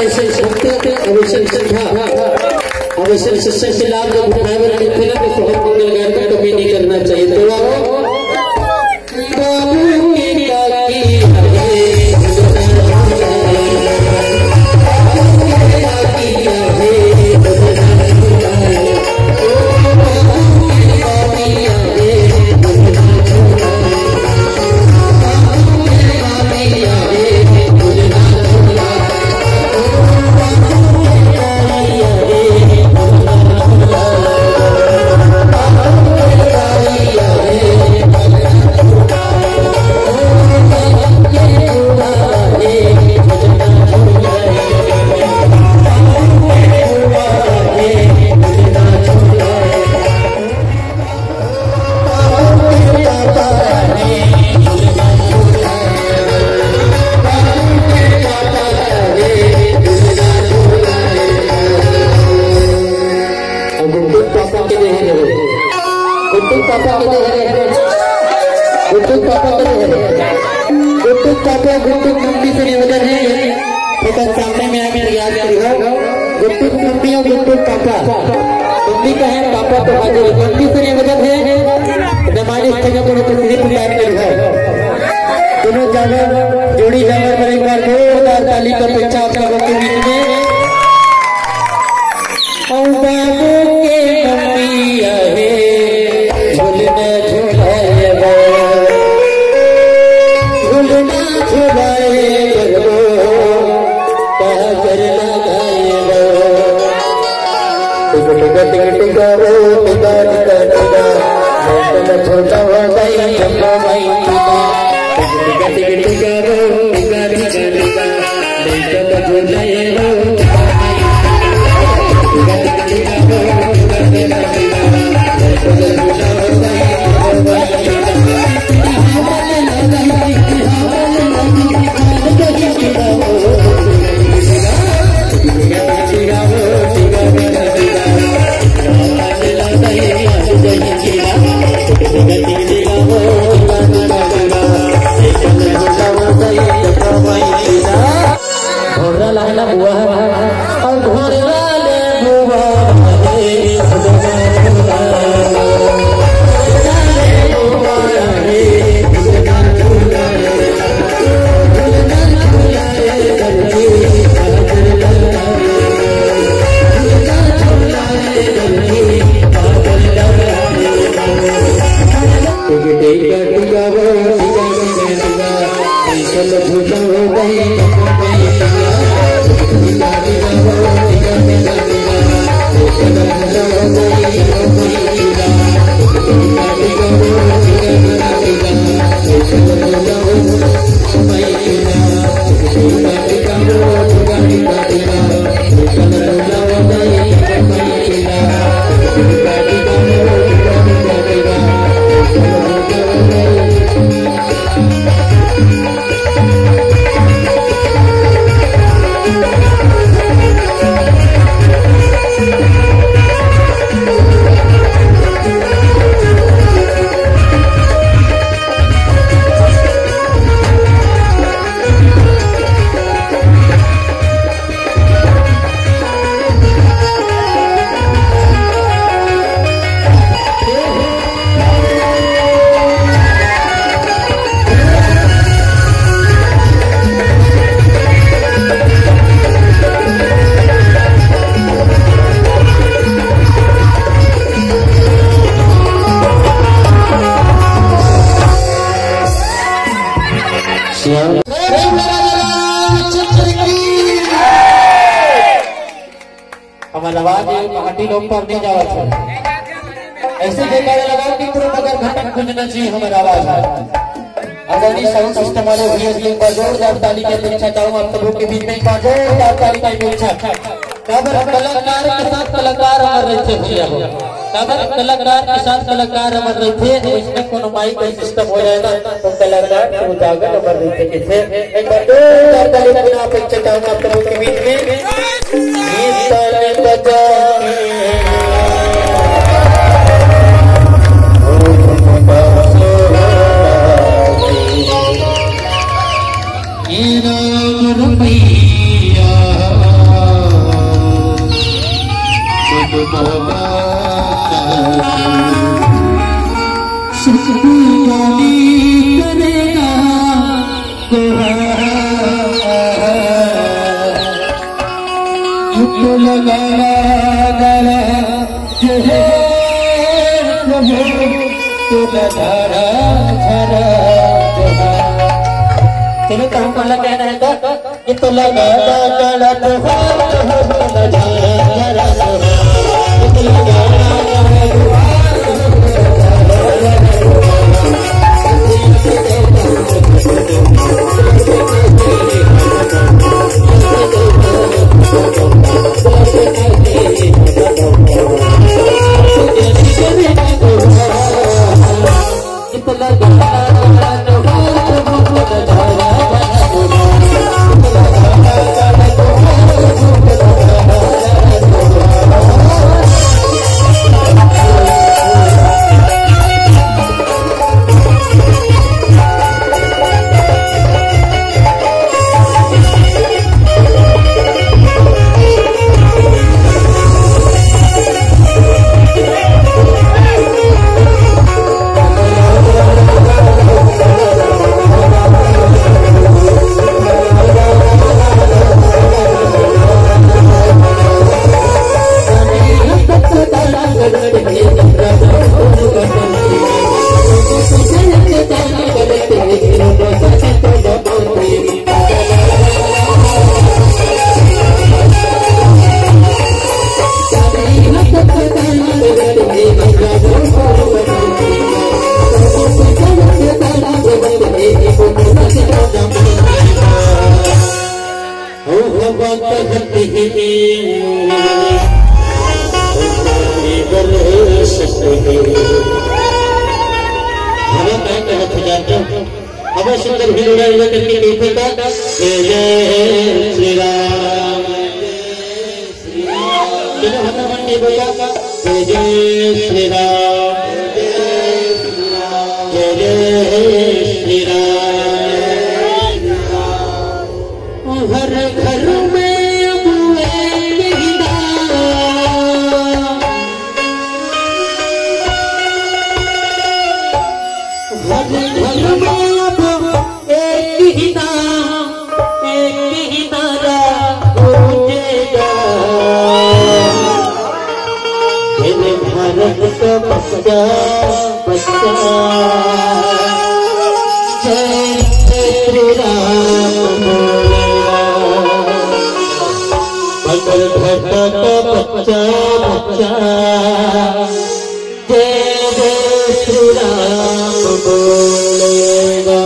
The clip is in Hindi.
ऐसे शब्द अवश्य से लाभ जब उठाए थे ना तो बहुत मंगलगार का कमी नहीं करना चाहिए। तो बाबू की सामने में आके याद करियो गुट्टू मम्मी और गुट्टू पापा। मम्मी का है पापा तो हाजिर मम्मी से निवेदन है नमाज जगह पर तशरीफ याद करियो। दोनों जानवर जोड़ी जानवर पर एक बार जोरदार ताली का पीछा आप लोगों के बीच में। और बाबू के मम्मी आए झूलना झूलाए झूलना झूलाए छोटा पार्टी लोग पर नहीं जावा ऐसे जगह लगाओ कि तुरंत अगर घटक खुंजना चाहिए हमारा आवाज अगर नहीं साउंड सिस्टम वाले भैया जी एक बार जोरदार ताली की अपेक्षा चाहूँ आप सबों के बीच में एक बार जोरदार ताली की अपेक्षा। कलाकार के साथ कलाकार अमर रहे थे भैया कलाकार के साथ कलाकार अमर रहे थे तो इसमें कोनो माइक का सिस्टम हो जाएगा तो कलाकार को उजागर अमर रहे थे किसे एक बार जोरदार ताली की अपेक्षा चाहूँ आप सबों के बीच में। रुपया सुखी करेगा तो लगाया गला जो है प्रभु तो लगाया झरा चलो तो हमको लग कहना है कि तो लगाया गला तो है लगाया झरा तो लगाया हमें सुंदर भी करके देखेगा जय श्री राम जय हनुमान भैया जय श्री राम जय श्री राम हर घर में भारत का बच्चा बच्चा जय श्री राम मगर घटा का बच्चा बच्चा जय श्री राम बोलेगा।